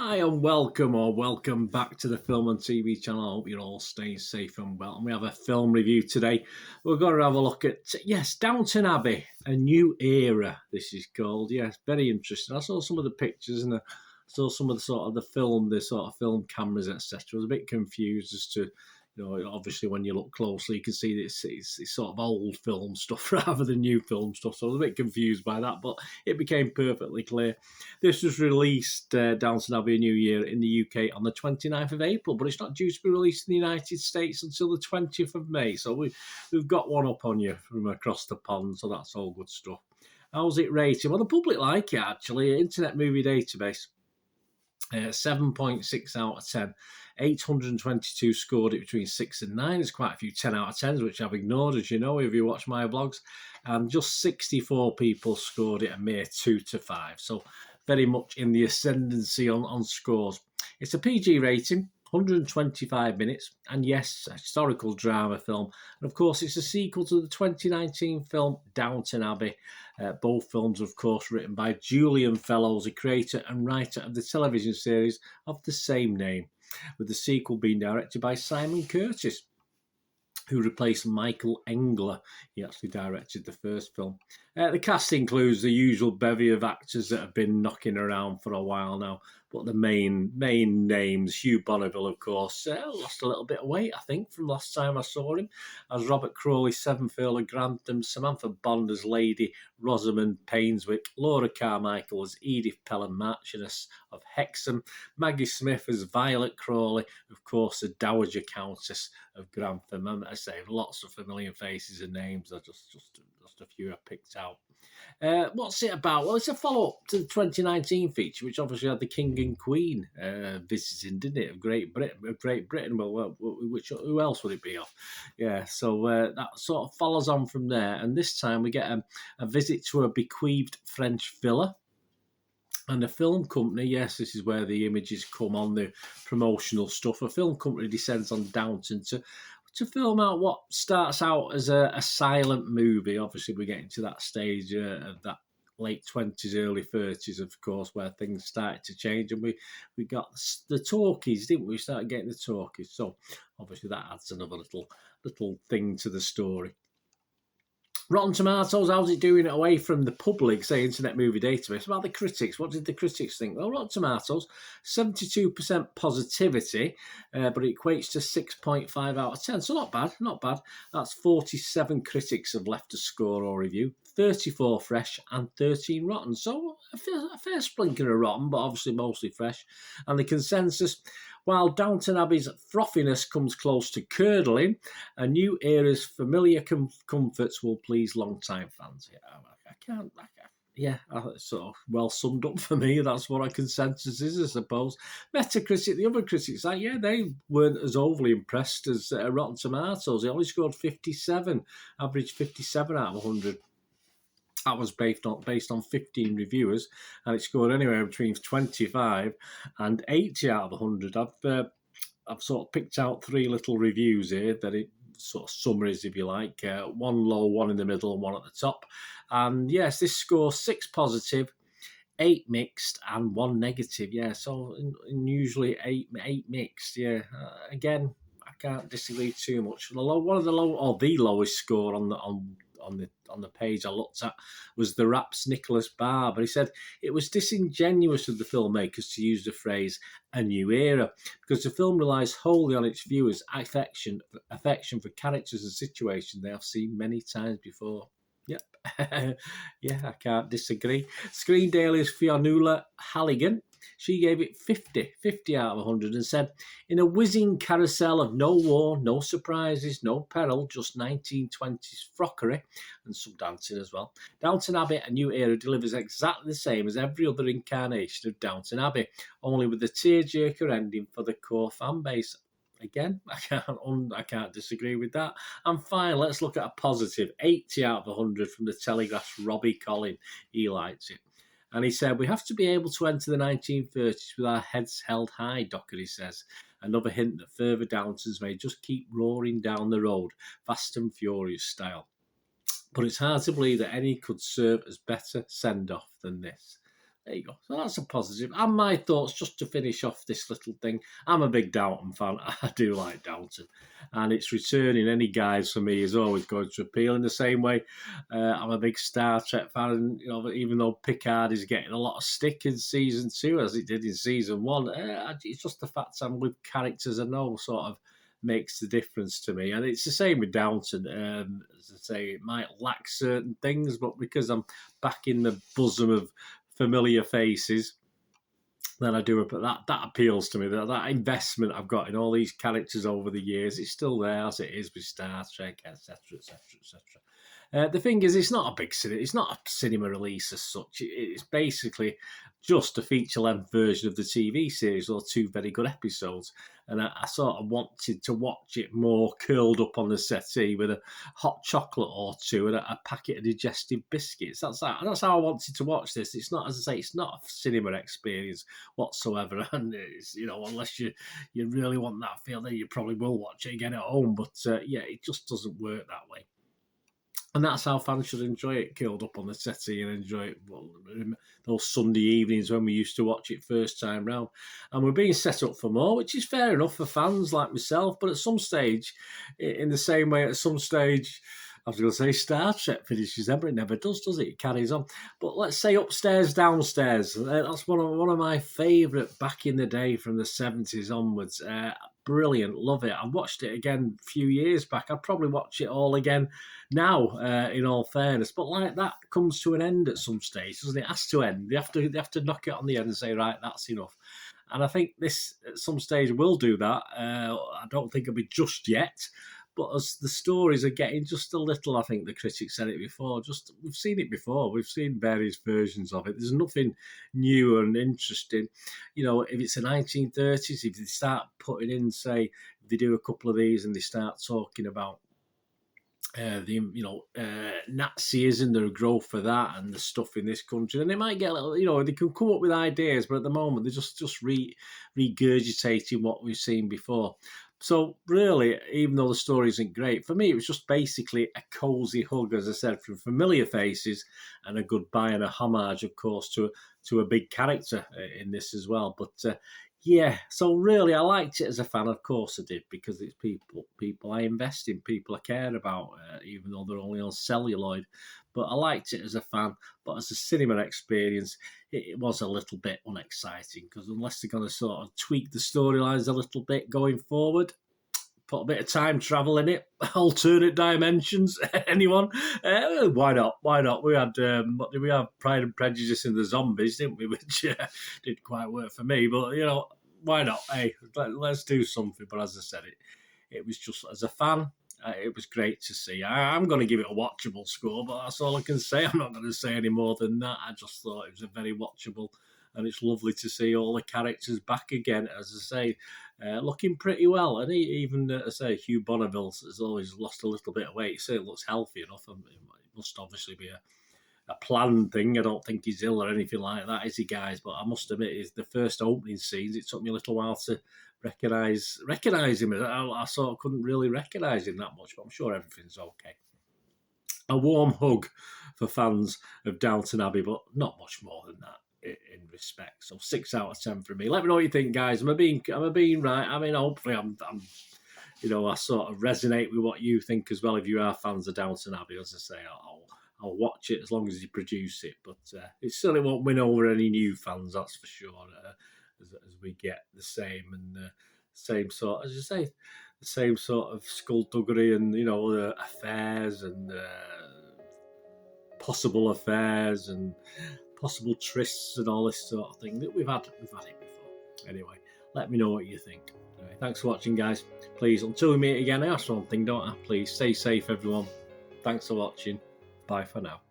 Hi and welcome back to the Film and TV channel. I hope you're all staying safe and well. And we have a film review today. We're going to have a look at, Downton Abbey, A New Era, this is called. Yes, very interesting. I saw some of the pictures and I saw some of the film cameras, etc. I was a bit confused as to, obviously when you look closely, you can see that it's sort of old film stuff rather than new film stuff. So I was a bit confused by that, but it became perfectly clear. This was released, Downton Abbey, A New Year, in the UK on the 29th of April, but it's not due to be released in the United States until the 20th of May. So we've got one up on you from across the pond, so that's all good stuff. How's it rated? Well, the public like it, actually. Internet Movie Database, 7.6 out of 10. 822 scored it between 6 and 9. There's quite a few 10 out of 10s, which I've ignored, as you know, if you watch my blogs. And just 64 people scored it a mere 2 to 5. So very much in the ascendancy on scores. It's a PG rating, 125 minutes, and yes, a historical drama film. And of course, it's a sequel to the 2019 film Downton Abbey. Both films, of course, written by Julian Fellowes, a creator and writer of the television series of the same name, with the sequel being directed by Simon Curtis, who replaced Michael Engler. He actually directed the first film. The cast includes the usual bevy of actors that have been knocking around for a while now, but the main names, Hugh Bonneville, of course, lost a little bit of weight, I think, from last time I saw him, as Robert Crawley, Seventh Earl of Grantham, Samantha Bond as Lady Rosamund Painswick, Laura Carmichael as Edith Pelham, Marchioness of Hexham, Maggie Smith as Violet Crawley, of course, the Dowager Countess of Grantham. And I say lots of familiar faces and names. Are just a few I picked out. What's it about? Well, it's a follow-up to the 2019 feature, which obviously had the King and Queen visiting, didn't it, of Great Britain. Well, who else would it be of? Yeah, so that sort of follows on from there. And this time we get a visit to a bequeathed French villa. And a film company, yes, this is where the images come on, the promotional stuff. A film company descends on Downton to film out what starts out as a silent movie. Obviously, we're getting to that stage of that late 20s, early 30s, of course, where things started to change. And we got the talkies, didn't we? We started getting the talkies. So, obviously, that adds another little thing to the story. Rotten Tomatoes, how's it doing away from the public, say Internet Movie Database? About the critics, what did the critics think? Well, Rotten Tomatoes, 72% positivity, but it equates to 6.5 out of 10. So not bad. That's 47 critics have left a score or review, 34 fresh and 13 rotten. So a fair splinker of rotten, but obviously mostly fresh. And the consensus, while Downton Abbey's frothiness comes close to curdling, A New Era's familiar comforts will please long-time fans. It's sort of well summed up for me. That's what our consensus is, I suppose. Metacritic, the other critics, they weren't as overly impressed as Rotten Tomatoes. They only scored 57, average 57 out of 100. That was based on 15 reviewers, and it scored anywhere between 25 and 80 out of 100. I've sort of picked out 3 little reviews here that it sort of summaries, if you like. 1 low, 1 in the middle, and 1 at the top. And yes, this score 6 positive, 8 mixed, and 1 negative. Yeah, so usually 8 mixed. Yeah, again, I can't disagree too much. The lowest score on the page I looked at was the Rap's Nicholas Barber. He said it was disingenuous of the filmmakers to use the phrase "a new era" because the film relies wholly on its viewers' affection for characters and situations they have seen many times before. Yep. Yeah, I can't disagree. Screen Daily's Fionnuala Halligan, she gave it 50 out of 100 and said, in a whizzing carousel of no war, no surprises, no peril, just 1920s frockery and some dancing as well, Downton Abbey, A New Era delivers exactly the same as every other incarnation of Downton Abbey, only with the tearjerker ending for the core fan base. Again, I can't disagree with that. And finally, let's look at a positive 80 out of 100 from the Telegraph's Robbie Collin. He likes it. And he said, we have to be able to enter the 1930s with our heads held high, Dockery says. Another hint that further Downtons may just keep roaring down the road, Fast and Furious style. But it's hard to believe that any could serve as better send-off than this. There you go. So that's a positive. And my thoughts, just to finish off this little thing. I'm a big Downton fan. I do like Downton. And it's returning any guys for me is always going to appeal in the same way. I'm a big Star Trek fan. And, even though Picard is getting a lot of stick in season 2, as it did in season 1, it's just the fact I'm with characters I know sort of makes the difference to me. And it's the same with Downton. As I say, it might lack certain things, but because I'm back in the bosom of familiar faces, then I do. But that appeals to me. That investment I've got in all these characters over the years, it's still there as it is with Star Trek, etc., etc., etc. The thing is, it's not a big cinema. It's not a cinema release as such. It's basically just a feature-length version of the TV series, or 2 very good episodes. And I sort of wanted to watch it more curled up on the settee with a hot chocolate or 2 and a packet of digestive biscuits. That's how I wanted to watch this. It's not, as I say, it's not a cinema experience whatsoever. And it's, unless you really want that feel, then you probably will watch it again at home. But it just doesn't work that way. And that's how fans should enjoy it, curled up on the settee and enjoy it. Those Sunday evenings when we used to watch it first time round. And we're being set up for more, which is fair enough for fans like myself. But at some stage, in the same way, at some stage, I was going to say Star Trek finishes then, but it never does it? It carries on. But let's say upstairs, downstairs. That's one of my favourite back in the day from the 70s onwards. Brilliant, love it. I watched it again a few years back. I'd probably watch it all again now, in all fairness. But like that comes to an end at some stage, doesn't it? It has to end. They have to knock it on the end and say, right, that's enough. And I think this at some stage will do that. I don't think it'll be just yet. But as the stories are getting just a little, I think the critics said it before, we've seen it before. We've seen various versions of it. There's nothing new and interesting. If it's the 1930s, if they start putting in, say, if they do a couple of these and they start talking about Nazism, the growth for that and the stuff in this country, then they might get a little, they can come up with ideas, but at the moment they're just regurgitating what we've seen before. So really, even though the story isn't great, for me it was just basically a cosy hug, as I said, from familiar faces, and a goodbye and a homage, of course, to a big character in this as well. But so really, I liked it as a fan. Of course I did, because it's people I invest in, people I care about, even though they're only on celluloid. But I liked it as a fan. But as a cinema experience, it was a little bit unexciting, because unless they're going to sort of tweak the storylines a little bit going forward, put a bit of time travel in it, alternate dimensions, anyone? Why not? Why not? We had, what did we have? Pride and Prejudice in the zombies, didn't we? Which didn't quite work for me, but, why not? Hey, let's do something. But as I said, it was just, as a fan, it was great to see. I'm going to give it a watchable score, but that's all I can say. I'm not going to say any more than that. I just thought it was a very watchable, and it's lovely to see all the characters back again, as I say, looking pretty well. And even, as I say, Hugh Bonneville has always lost a little bit of weight. He certainly looks healthy enough. It must obviously be a planned thing. I don't think he's ill or anything like that, is he, guys? But I must admit, it's the first opening scenes, it took me a little while to recognise him. I sort of couldn't really recognise him that much, but I'm sure everything's okay. A warm hug for fans of Downton Abbey, but not much more than that in respect. So 6 out of 10 for me. Let me know what you think, guys. Am I being right? I mean, hopefully I'm I sort of resonate with what you think as well. If you are fans of Downton Abbey, as I say, I'll watch it as long as you produce it. But it certainly won't win over any new fans, that's for sure. As we get the same and same sort, as you say, the same sort of skullduggery and affairs and possible affairs and possible trysts and all this sort of thing that we've had it before. Anyway, let me know what you think. Anyway, thanks for watching, guys. Please, until we meet again, I ask one thing, don't I? Please stay safe, everyone. Thanks for watching. Bye for now.